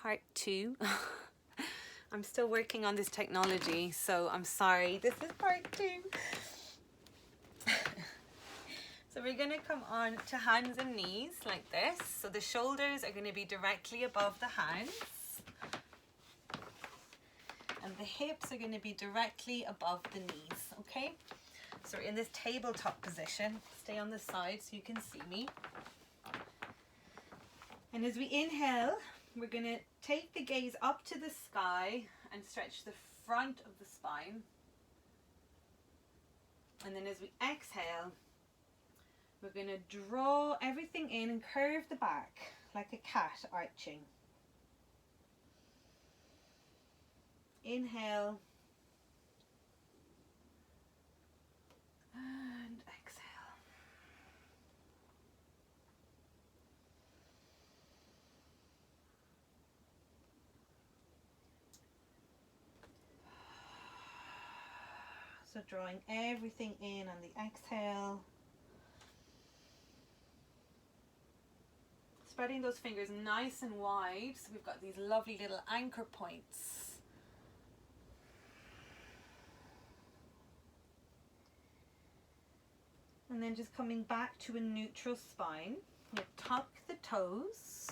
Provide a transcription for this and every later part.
part 2. I'm still working on this technology, so I'm sorry. This is part 2. So we're going to come on to hands and knees like this. So the shoulders are going to be directly above the hands. And the hips are going to be directly above the knees, okay? So we're in this tabletop position. Stay on the side so you can see me. And as we inhale, we're going to take the gaze up to the sky and stretch the front of the spine. And then as we exhale, we're going to draw everything in and curve the back like a cat arching. Inhale. And exhale. So drawing everything in on the exhale. Spreading those fingers nice and wide so we've got these lovely little anchor points. And then just coming back to a neutral spine. You tuck the toes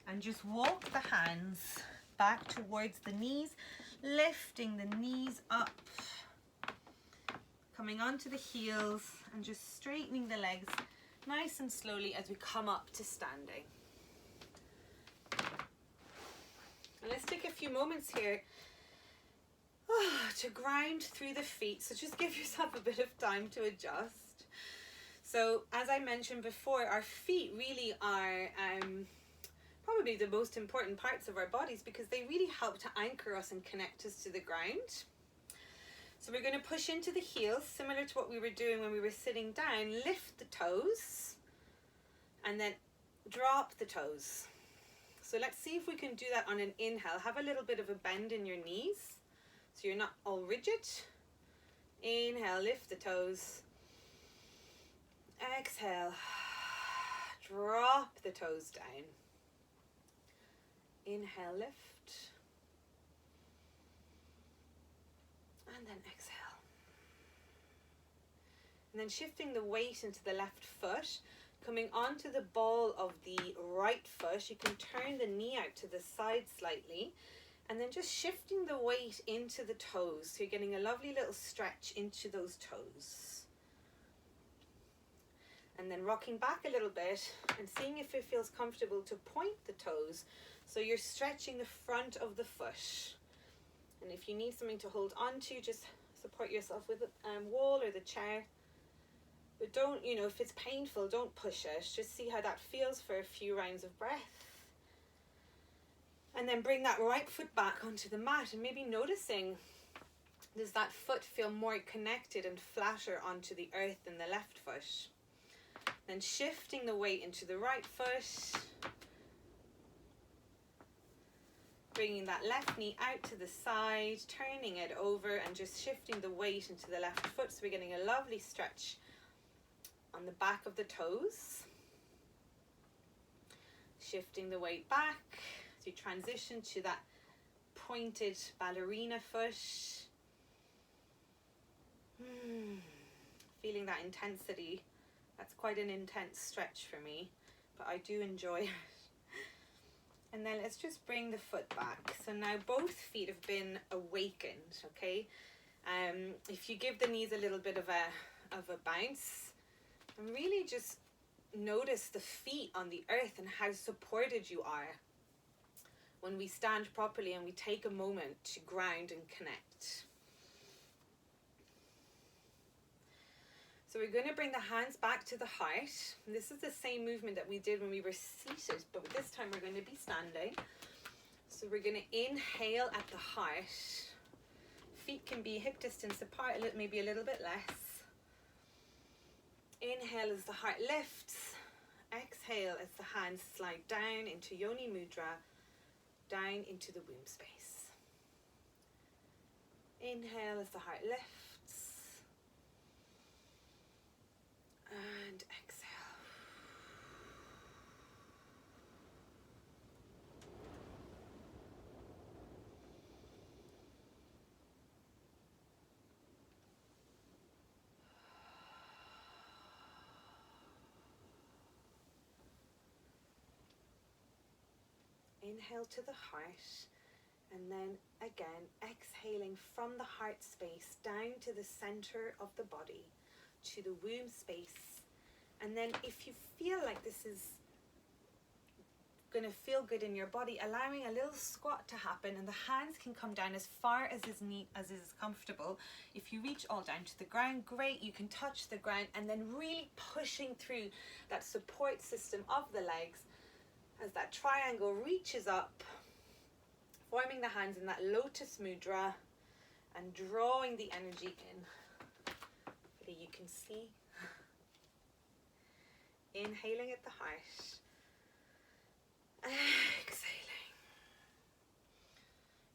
and just walk the hands back towards the knees, lifting the knees up, coming onto the heels and just straightening the legs nice and slowly as we come up to standing. And let's take a few moments here to ground through the feet. So just give yourself a bit of time to adjust. So as I mentioned before, our feet really are probably the most important parts of our bodies because they really help to anchor us and connect us to the ground. So we're going to push into the heels, similar to what we were doing when we were sitting down. Lift the toes and then drop the toes. So let's see if we can do that on an inhale. Have a little bit of a bend in your knees so you're not all rigid. Inhale, lift the toes. Exhale, drop the toes down. Inhale, lift. And then exhale. And then shifting the weight into the left foot, coming onto the ball of the right foot. You can turn the knee out to the side slightly, and then just shifting the weight into the toes. So you're getting a lovely little stretch into those toes. And then rocking back a little bit and seeing if it feels comfortable to point the toes. So you're stretching the front of the foot. And if you need something to hold on to, just support yourself with the wall or the chair. But don't, if it's painful, don't push it. Just see how that feels for a few rounds of breath. And then bring that right foot back onto the mat and maybe noticing, does that foot feel more connected and flatter onto the earth than the left foot? Then shifting the weight into the right foot. Bringing that left knee out to the side, turning it over and just shifting the weight into the left foot. So we're getting a lovely stretch on the back of the toes. Shifting the weight back as you transition to that pointed ballerina foot. Feeling that intensity. That's quite an intense stretch for me, but I do enjoy it. And then let's just bring the foot back. So now both feet have been awakened, okay? If you give the knees a little bit of a bounce, and really just notice the feet on the earth and how supported you are when we stand properly and we take a moment to ground and connect. So we're going to bring the hands back to the heart. And this is the same movement that we did when we were seated, but this time we're going to be standing. So we're going to inhale at the heart. Feet can be hip distance apart, maybe a little bit less. Inhale as the heart lifts. Exhale as the hands slide down into Yoni Mudra, down into the womb space. Inhale as the heart lifts. And exhale. Inhale to the heart, and then again exhaling from the heart space down to the center of the body, to the womb space. And then if you feel like this is going to feel good in your body, allowing a little squat to happen, and the hands can come down as far as is comfortable. If you reach all down to the ground, great, you can touch the ground, and then really pushing through that support system of the legs as that triangle reaches up, forming the hands in that lotus mudra and drawing the energy in. Hopefully you can see. Inhaling at the heart. Exhaling.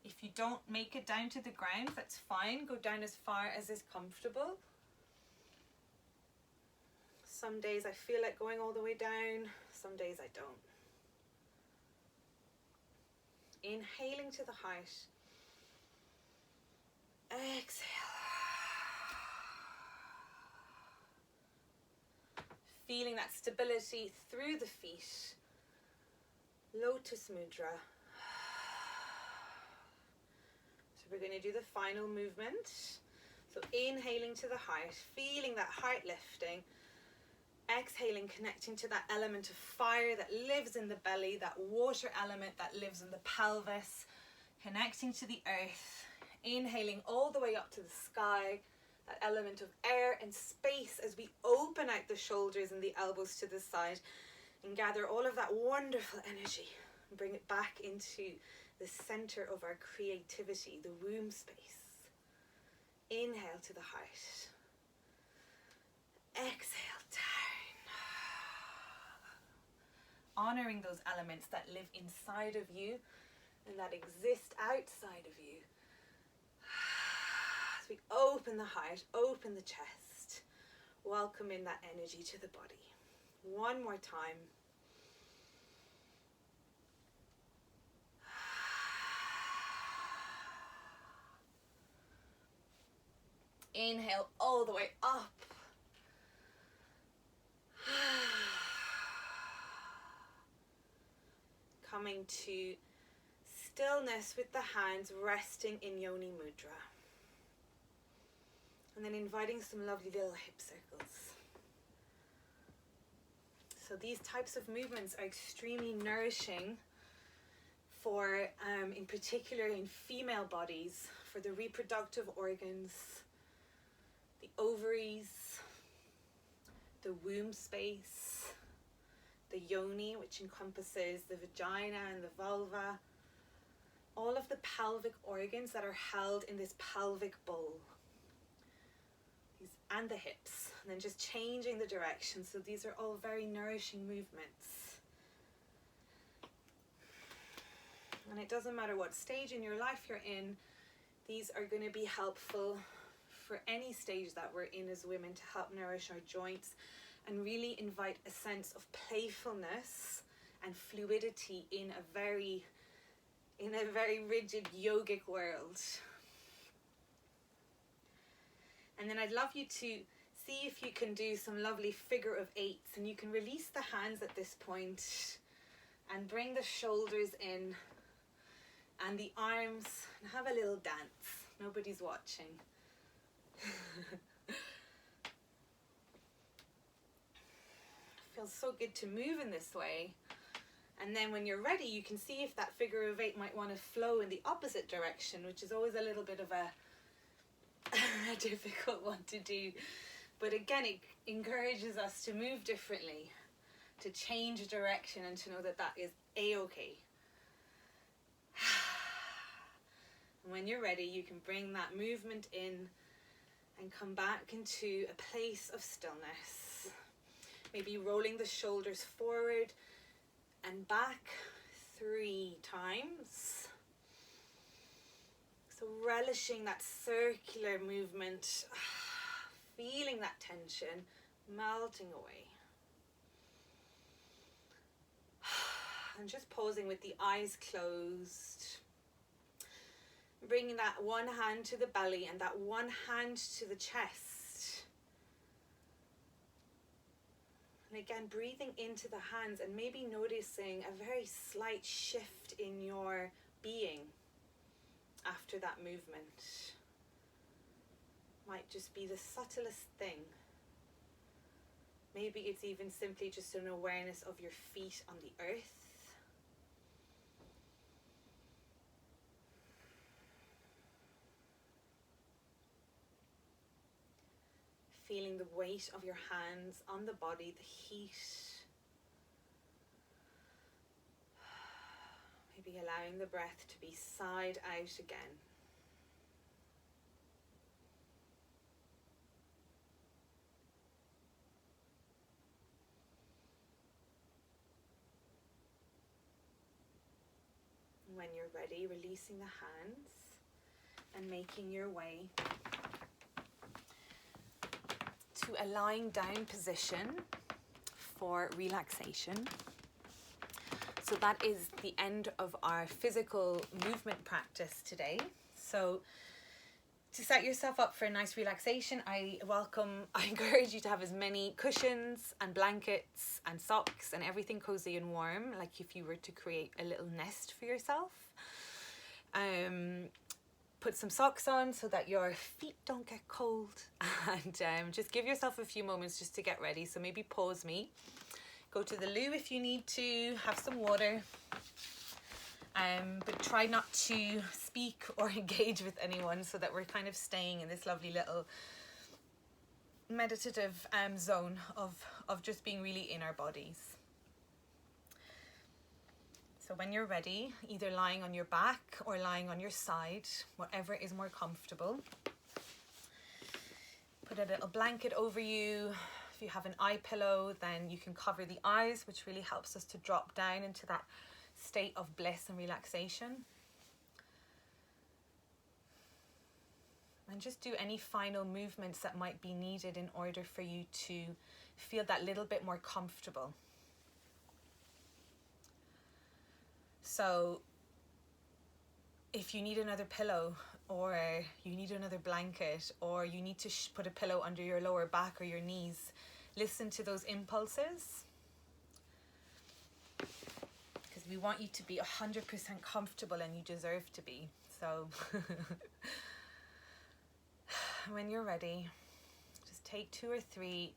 If you don't make it down to the ground, that's fine. Go down as far as is comfortable. Some days I feel like going all the way down, some days I don't. Inhaling to the heart. Exhale. Feeling that stability through the feet. Lotus mudra. So we're going to do the final movement. So inhaling to the heart, feeling that heart lifting. Exhaling, connecting to that element of fire that lives in the belly, that water element that lives in the pelvis, connecting to the earth. Inhaling all the way up to the sky, that element of air and space as we open out the shoulders and the elbows to the side and gather all of that wonderful energy and bring it back into the center of our creativity, the womb space. Inhale to the heart. Exhale down. Honoring those elements that live inside of you and that exist outside of you. As we open the heart, open the chest, welcome in that energy to the body. One more time. Inhale all the way up. Coming to stillness with the hands resting in Yoni Mudra. And then inviting some lovely little hip circles. So these types of movements are extremely nourishing for, in particular in female bodies, for the reproductive organs, the ovaries, the womb space, the yoni, which encompasses the vagina and the vulva, all of the pelvic organs that are held in this pelvic bowl, and the hips, and then just changing the direction. So these are all very nourishing movements. And it doesn't matter what stage in your life you're in, these are going to be helpful for any stage that we're in as women to help nourish our joints and really invite a sense of playfulness and fluidity in a very rigid yogic world. And then I'd love you to see if you can do some lovely figure of eights, and you can release the hands at this point and bring the shoulders in and the arms and have a little dance. Nobody's watching. Feels so good to move in this way. And then when you're ready, you can see if that figure of eight might want to flow in the opposite direction, which is always a little bit of a difficult one to do. But again, it encourages us to move differently, to change direction, and to know that that is a-okay. And when you're ready, you can bring that movement in and come back into a place of stillness. Maybe rolling the shoulders forward and back 3 times. So relishing that circular movement, feeling that tension melting away. And just pausing with the eyes closed. Bringing that one hand to the belly and that one hand to the chest. And again, breathing into the hands and maybe noticing a very slight shift in your being after that movement. Might just be the subtlest thing. Maybe it's even simply just an awareness of your feet on the earth. Feeling the weight of your hands on the body, the heat. Maybe allowing the breath to be sighed out again. When you're ready, releasing the hands and making your way to a lying down position for relaxation. So that is the end of our physical movement practice today. So to set yourself up for a nice relaxation, I encourage you to have as many cushions and blankets and socks and everything cozy and warm, like if you were to create a little nest for yourself. Put some socks on so that your feet don't get cold, and just give yourself a few moments just to get ready. So maybe pause me, go to the loo if you need to, have some water, but try not to speak or engage with anyone so that we're kind of staying in this lovely little meditative zone of just being really in our bodies. So when you're ready, either lying on your back or lying on your side, whatever is more comfortable. Put a little blanket over you. If you have an eye pillow, then you can cover the eyes, which really helps us to drop down into that state of bliss and relaxation. And just do any final movements that might be needed in order for you to feel that little bit more comfortable. So if you need another pillow, or you need another blanket, or you need to put a pillow under your lower back or your knees, listen to those impulses, because we want you to be 100% comfortable, and you deserve to be. So when you're ready, just take 2 or 3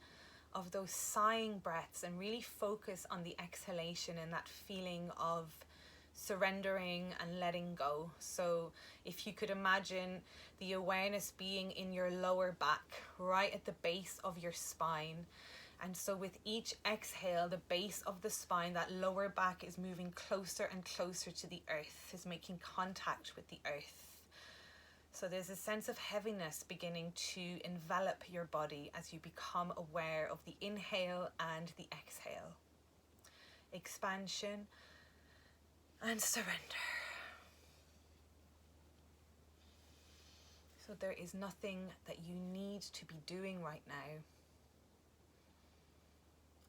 of those sighing breaths and really focus on the exhalation and that feeling of surrendering and letting go. So if you could imagine the awareness being in your lower back, right at the base of your spine. And so with each exhale, the base of the spine, that lower back is moving closer and closer to the earth, is making contact with the earth. So there's a sense of heaviness beginning to envelop your body as you become aware of the inhale and the exhale. Expansion and surrender. So there is nothing that you need to be doing right now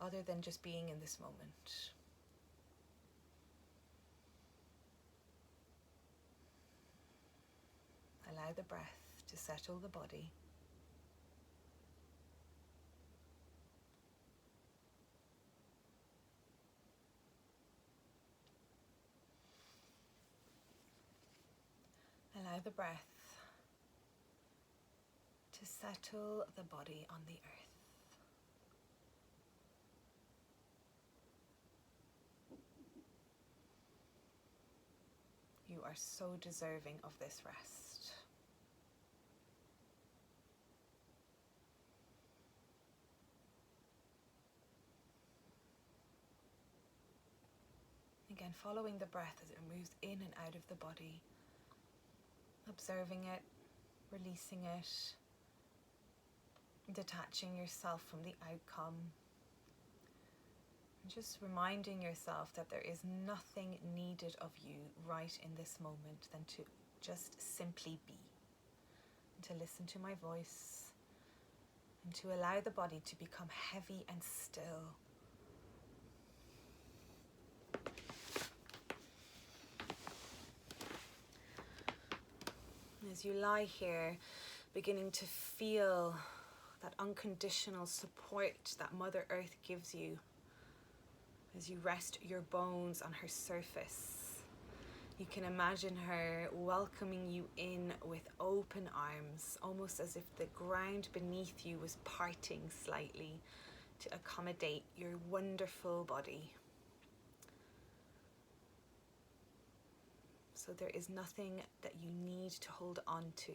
other than just being in this moment. Allow the breath to settle the body. Allow the breath to settle the body on the earth. You are so deserving of this rest. Again, following the breath as it moves in and out of the body. Observing it, releasing it, detaching yourself from the outcome. And just reminding yourself that there is nothing needed of you right in this moment than to just simply be. And to listen to my voice. And to allow the body to become heavy and still. As you lie here, beginning to feel that unconditional support that Mother Earth gives you as you rest your bones on her surface. You can imagine her welcoming you in with open arms, almost as if the ground beneath you was parting slightly to accommodate your wonderful body. So there is nothing that you need to hold on to.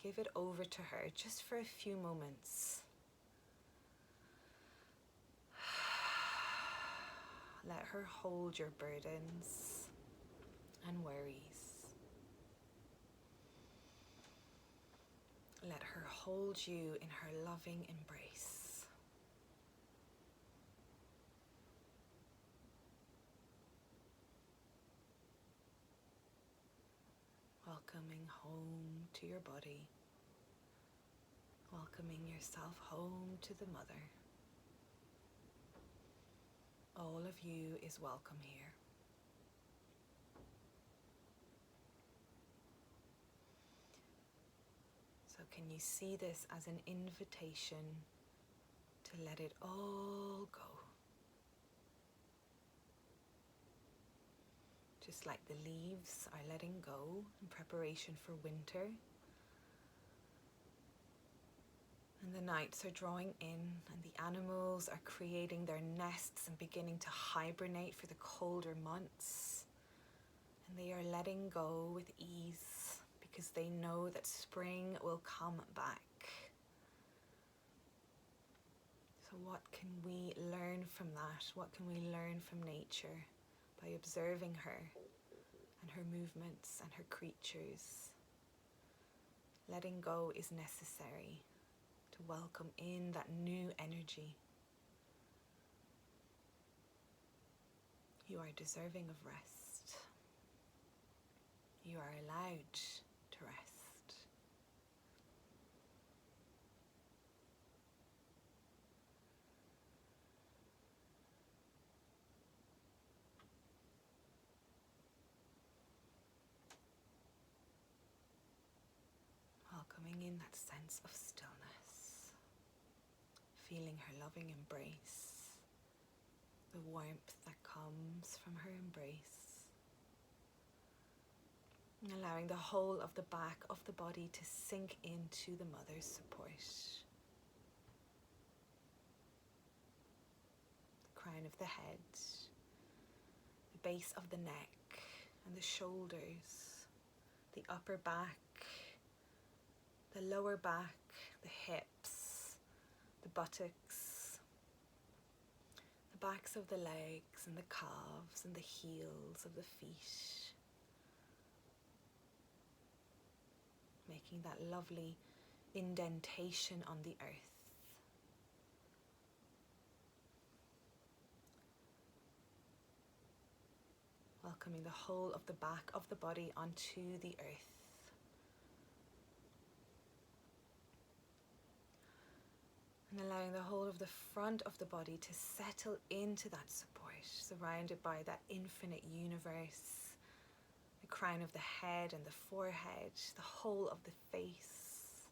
Give it over to her just for a few moments. Let her hold your burdens and worries. Let her hold you in her loving embrace. Welcoming home to your body. Welcoming yourself home to the mother. All of you is welcome here. So can you see this as an invitation to let it all go? Just like the leaves are letting go in preparation for winter. And the nights are drawing in and the animals are creating their nests and beginning to hibernate for the colder months. And they are letting go with ease because they know that spring will come back. So what can we learn from that? What can we learn from nature by observing her and her movements and her creatures? Letting go is necessary to welcome in that new energy. You are deserving of rest. You are allowed to rest. Welcoming in that sense of stillness. Feeling her loving embrace, the warmth that comes from her embrace, and allowing the whole of the back of the body to sink into the mother's support. The crown of the head, the base of the neck and the shoulders, the upper back, the lower back, the hips, the buttocks, the backs of the legs and the calves and the heels of the feet, making that lovely indentation on the earth. Welcoming the whole of the back of the body onto the earth. And allowing the whole of the front of the body to settle into that support, surrounded by that infinite universe, the crown of the head and the forehead, the whole of the face,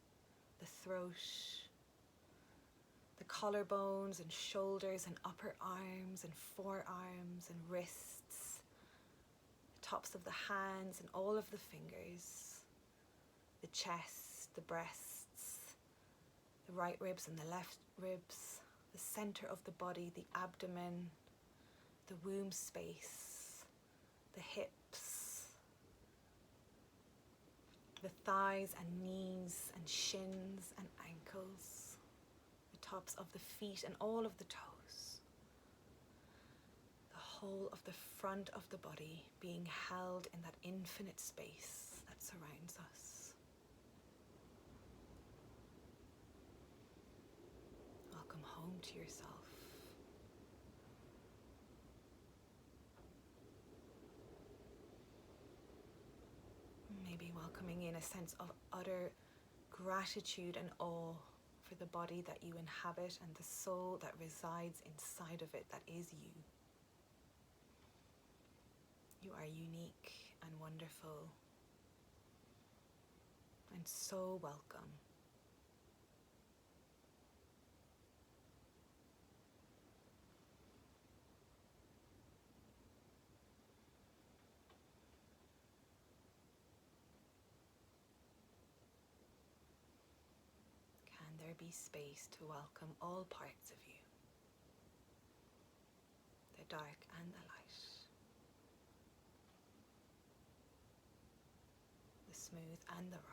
the throat, the collarbones and shoulders and upper arms and forearms and wrists, the tops of the hands and all of the fingers, the chest, the breasts, the right ribs and the left ribs, the center of the body, the abdomen, the womb space, the hips, the thighs and knees and shins and ankles, the tops of the feet and all of the toes. The whole of the front of the body being held in that infinite space that surrounds us. Home to yourself. Maybe welcoming in a sense of utter gratitude and awe for the body that you inhabit and the soul that resides inside of it, that is you. You are unique and wonderful and so welcome. there be space to welcome all parts of you, the dark and the light, the smooth and the rough.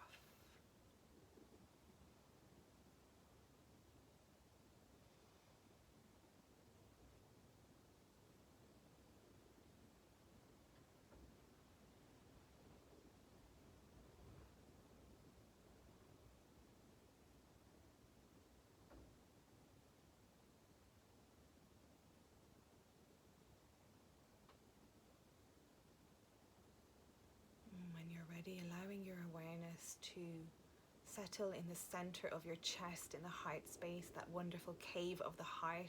When you're ready, allowing your awareness to settle in the center of your chest, in the heart space, that wonderful cave of the heart.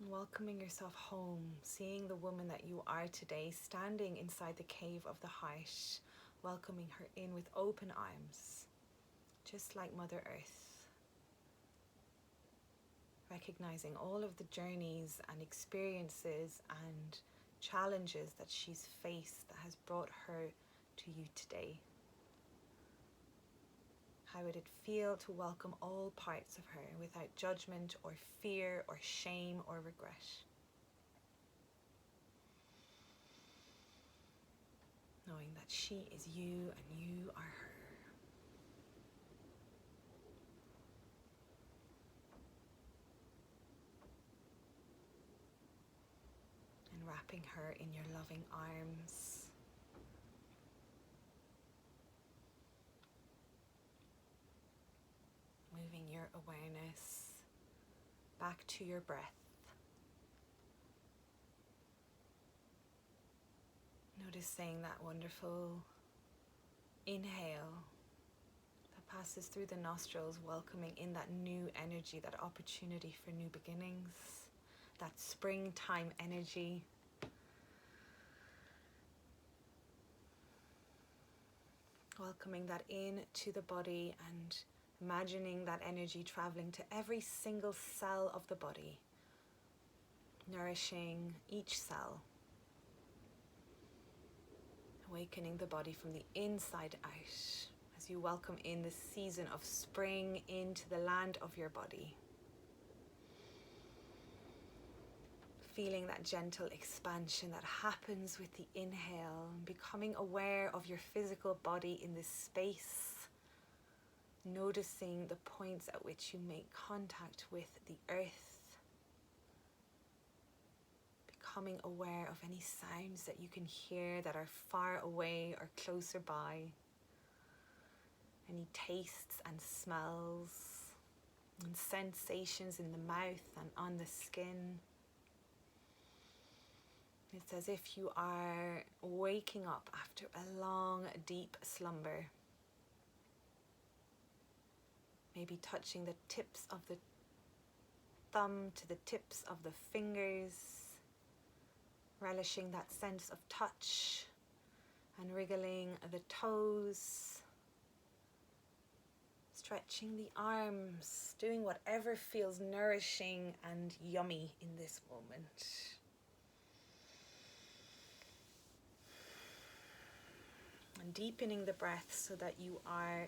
Welcoming yourself home, seeing the woman that you are today standing inside the cave of the heart, welcoming her in with open arms, just like Mother Earth. Recognizing all of the journeys and experiences and challenges that she's faced that has brought her to you today. How would it feel to welcome all parts of her without judgment or fear or shame or regret? Knowing that she is you and you are her. And wrapping her in your loving arms. Moving your awareness back to your breath. Noticing that wonderful inhale that passes through the nostrils, welcoming in that new energy, that opportunity for new beginnings, that springtime energy. Welcoming that into the body and imagining that energy traveling to every single cell of the body, nourishing each cell, awakening the body from the inside out as you welcome in the season of spring into the land of your body. Feeling that gentle expansion that happens with the inhale, becoming aware of your physical body in this space. Noticing the points at which you make contact with the earth. Becoming aware of any sounds that you can hear that are far away or closer by. Any tastes and smells and sensations in the mouth and on the skin. It's as if you are waking up after a long, deep slumber. Maybe touching the tips of the thumb to the tips of the fingers, relishing that sense of touch and wriggling the toes, stretching the arms, doing whatever feels nourishing and yummy in this moment. And deepening the breath so that you are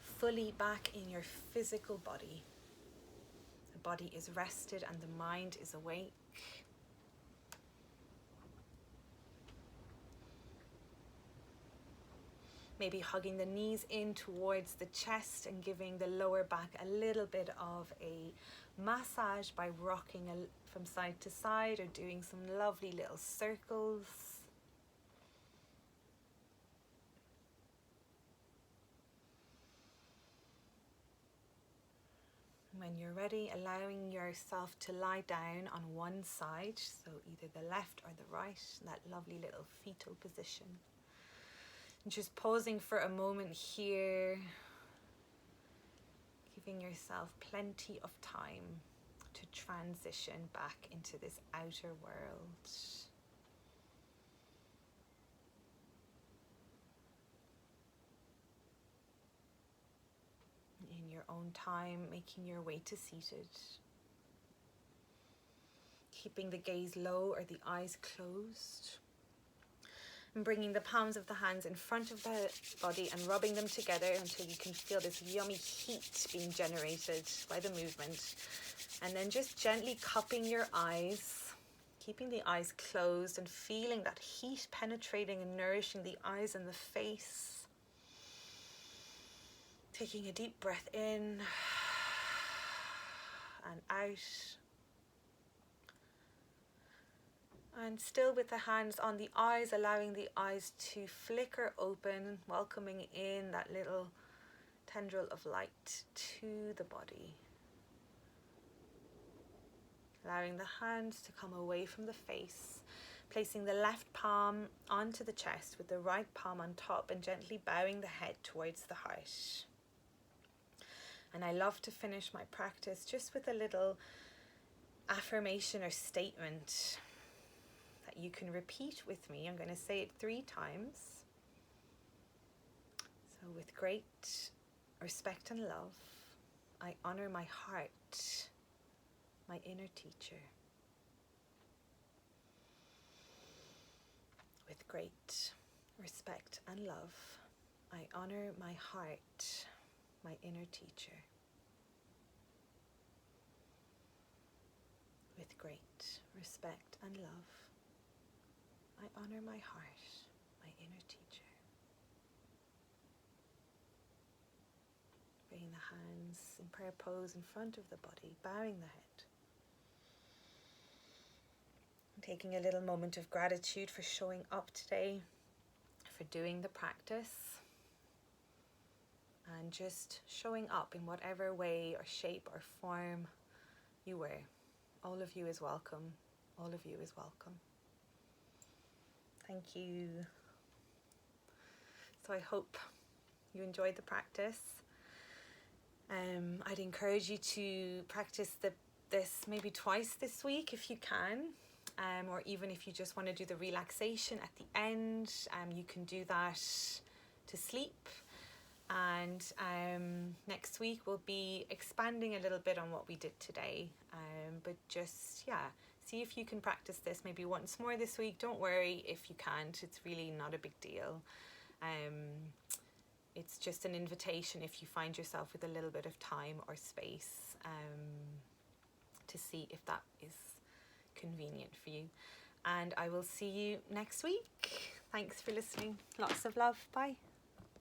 fully back in your physical body. The body is rested and the mind is awake. Maybe hugging the knees in towards the chest and giving the lower back a little bit of a massage by rocking from side to side or doing some lovely little circles. When you're ready, allowing yourself to lie down on one side, so either the left or the right, that lovely little fetal position. And just pausing for a moment here, giving yourself plenty of time to transition back into this outer world. In your own time, making your way to seated. Keeping the gaze low or the eyes closed. And bringing the palms of the hands in front of the body and rubbing them together until you can feel this yummy heat being generated by the movement. And then just gently cupping your eyes, keeping the eyes closed and feeling that heat penetrating and nourishing the eyes and the face. Taking a deep breath in and out. And still with the hands on the eyes, allowing the eyes to flicker open, welcoming in that little tendril of light to the body. Allowing the hands to come away from the face, placing the left palm onto the chest with the right palm on top and gently bowing the head towards the heart. And I love to finish my practice just with a little affirmation or statement that you can repeat with me. I'm going to say it 3 times. So with great respect and love, I honor my heart, my inner teacher. With great respect and love, I honor my heart, my inner teacher. With great respect and love, I honor my heart, my inner teacher. Bringing the hands in prayer pose in front of the body, bowing the head. And taking a little moment of gratitude for showing up today, for doing the practice, and just showing up in whatever way or shape or form you were. All of you is welcome. All of you is welcome. Thank you. So I hope you enjoyed the practice. I'd encourage you to practice this maybe twice this week if you can, or even if you just want to do the relaxation at the end, you can do that to sleep. And next week we'll be expanding a little bit on what we did today, but just see if you can practice this maybe once more this week. Don't worry if you can't, it's really not a big deal. It's just an invitation if you find yourself with a little bit of time or space, to see if that is convenient for you. And I will see you next week. Thanks for listening. Lots of love. Bye.